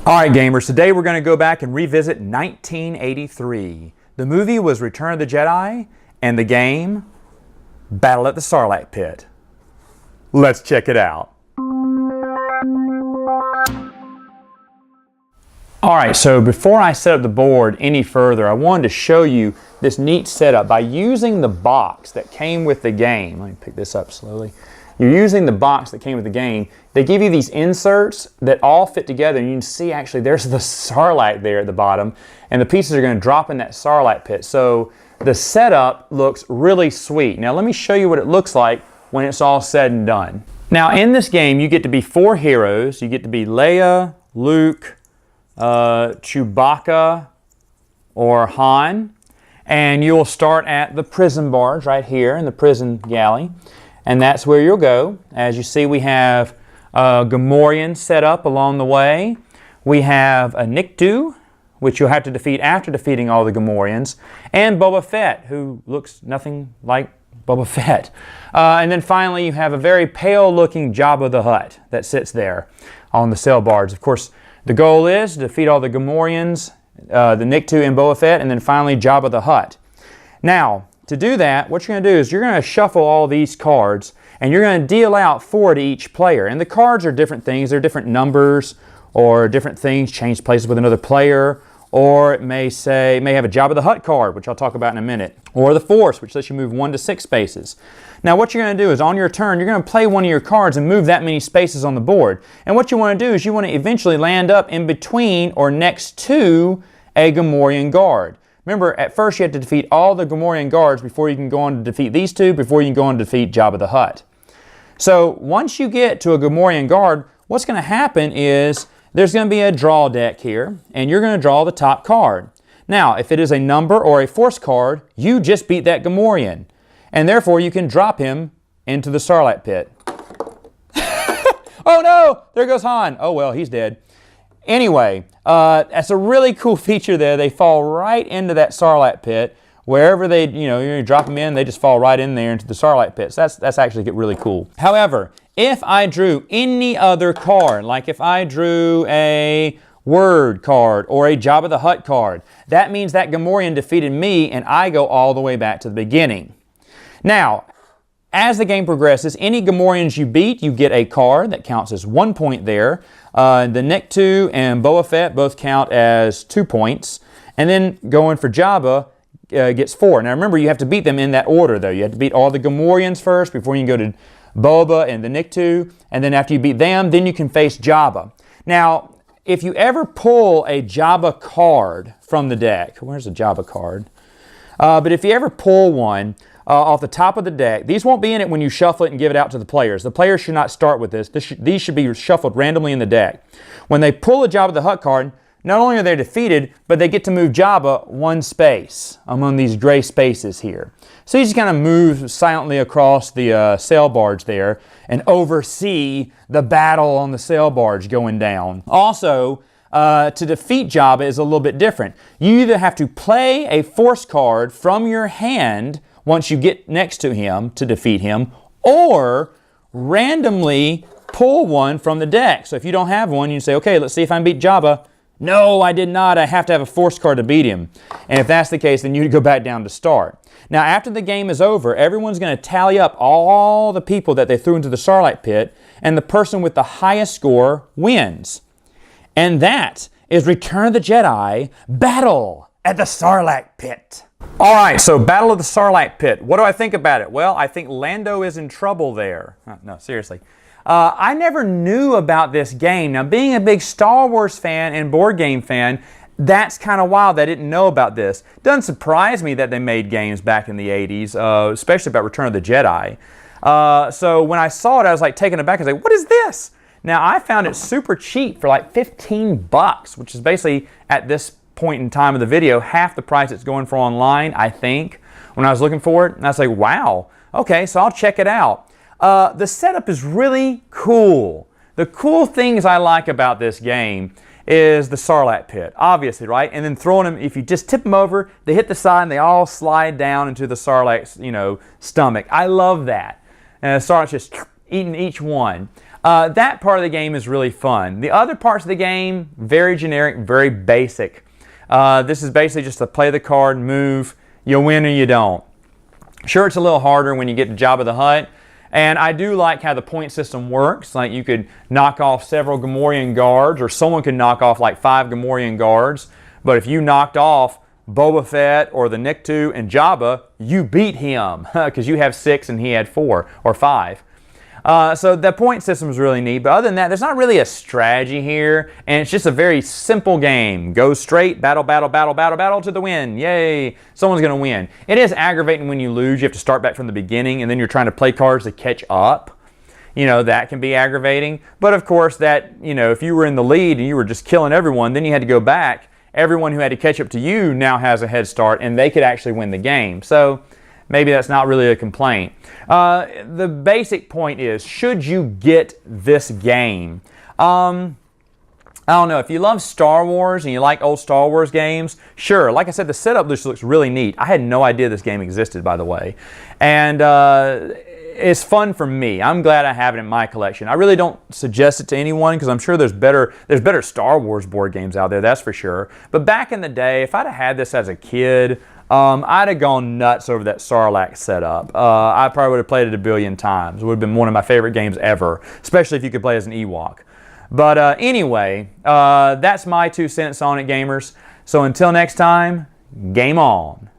Alright gamers, today we're going to go back and revisit 1983. The movie was Return of the Jedi and the game Battle at the Sarlacc Pit. Let's check it out. Alright, so before I set up the board any further, I wanted to show you this neat setup by using the box that came with the game. Let me pick this up slowly. You're using the box that came with the game. They give you these inserts that all fit together, and you can see actually there's the Sarlacc there at the bottom, and the pieces are going to drop in that Sarlacc pit. So the setup looks really sweet. Now let me show you what it looks like when it's all said and done. Now in this game you get to be 4 heroes. You get to be Leia, Luke, Chewbacca, or Han, and you'll start at the prison barge right here in the prison galley. And that's where you'll go. As you see, we have Gomorian set up along the way. We have a Nikto, which you'll have to defeat after defeating all the Gomorians, and Boba Fett, who looks nothing like Boba Fett. And then finally, you have a very pale-looking Jabba the Hutt that sits there on the sail barge. Of course, the goal is to defeat all the Gomorians, the Nikto and Boba Fett, and then finally Jabba the Hutt. Now, to do that, what you're going to do is you're going to shuffle all these cards and you're going to deal out 4 to each player. And the cards are different things. They're different numbers or different things, change places with another player. Or it may have a Jabba the Hutt card, which I'll talk about in a minute. Or the Force, which lets you move 1 to 6 spaces. Now what you're going to do is on your turn, you're going to play one of your cards and move that many spaces on the board. And what you want to do is you want to eventually land up in between or next to a Gomorian guard. Remember, at first you have to defeat all the Gomorian guards before you can go on to defeat these 2, before you can go on to defeat Jabba the Hutt. So once you get to a Gomorian guard, what's going to happen is there's going to be a draw deck here, and you're going to draw the top card. Now, if it is a number or a force card, you just beat that Gomorian, and therefore you can drop him into the Sarlacc Pit. Oh no! There goes Han. Oh well, he's dead. Anyway, that's a really cool feature there. They fall right into that Sarlacc Pit. Wherever they, you drop them in, they just fall right in there into the Sarlacc Pit. So that's actually really cool. However, if I drew any other card, like if I drew a Word card or a Jabba the Hutt card, that means that Gomorian defeated me and I go all the way back to the beginning. Now, as the game progresses, any Gomorians you beat, you get a card that counts as 1 point there. The Nikto and Boba Fett both count as 2 points. And then going for Jabba gets 4. Now remember, you have to beat them in that order though. You have to beat all the Gomorians first before you can go to Boba and the Nikto. And then after you beat them, then you can face Jabba. Now, if you ever pull a Jabba card from the deck, where's the Jabba card? But if you ever pull one, off the top of the deck. These won't be in it when you shuffle it and give it out to the players. The players should not start with this. These should be shuffled randomly in the deck. When they pull a Jabba the Hutt card, not only are they defeated, but they get to move Jabba 1 space among these gray spaces here. So you just kind of move silently across the sail barge there and oversee the battle on the sail barge going down. Also, to defeat Jabba is a little bit different. You either have to play a force card from your hand once you get next to him to defeat him, or randomly pull one from the deck. So if you don't have one, you say, okay, let's see if I can beat Jabba. No, I did not. I have to have a force card to beat him. And if that's the case, then you go back down to start. Now, after the game is over, everyone's going to tally up all the people that they threw into the Sarlacc Pit, and the person with the highest score wins. And that is Return of the Jedi, Battle at the Sarlacc Pit. Alright, so Battle of the Sarlacc Pit. What do I think about it? Well, I think Lando is in trouble there. No, seriously. I never knew about this game. Now, being a big Star Wars fan and board game fan, that's kind of wild. I didn't know about this. Doesn't surprise me that they made games back in the 80s, especially about Return of the Jedi. So when I saw it, I was like taken aback. I was like, what is this? Now, I found it super cheap for like 15 bucks, which is basically at this point in time of the video, half the price it's going for online, I think, when I was looking for it. And I was like, wow, okay, so I'll check it out. The setup is really cool. The cool things I like about this game is the Sarlacc Pit, obviously, right? And then throwing them, if you just tip them over, they hit the side and they all slide down into the Sarlacc's, stomach. I love that. And Sarlacc's just eating each one. That part of the game is really fun. The other parts of the game, very generic, very basic. This is basically just to play the card, move, you win or you don't. Sure, it's a little harder when you get to Jabba the Hutt, and I do like how the point system works. Like you could knock off several Gomorian guards, or someone could knock off like 5 Gomorian guards, but if you knocked off Boba Fett or the Nikto and Jabba, you beat him because you have 6 and he had 4 or 5. So the point system is really neat, but other than that, there's not really a strategy here, and it's just a very simple game. Go straight, battle, battle, battle, battle, battle to the win. Yay! Someone's going to win. It is aggravating when you lose. You have to start back from the beginning, and then you're trying to play cards to catch up. You know, that can be aggravating. But of course, that, you know, if you were in the lead and you were just killing everyone, then you had to go back. Everyone who had to catch up to you now has a head start, and they could actually win the game. So maybe that's not really a complaint. The basic point is, should you get this game? I don't know. If you love Star Wars and you like old Star Wars games, sure. Like I said, the setup looks really neat. I had no idea this game existed, by the way. And it's fun for me. I'm glad I have it in my collection. I really don't suggest it to anyone because I'm sure there's better Star Wars board games out there, that's for sure. But back in the day, if I'd have had this as a kid, I'd have gone nuts over that Sarlacc setup. I probably would have played it a billion times. It would have been one of my favorite games ever, especially if you could play as an Ewok. But anyway, that's my 2 cents on it, gamers. So until next time, game on.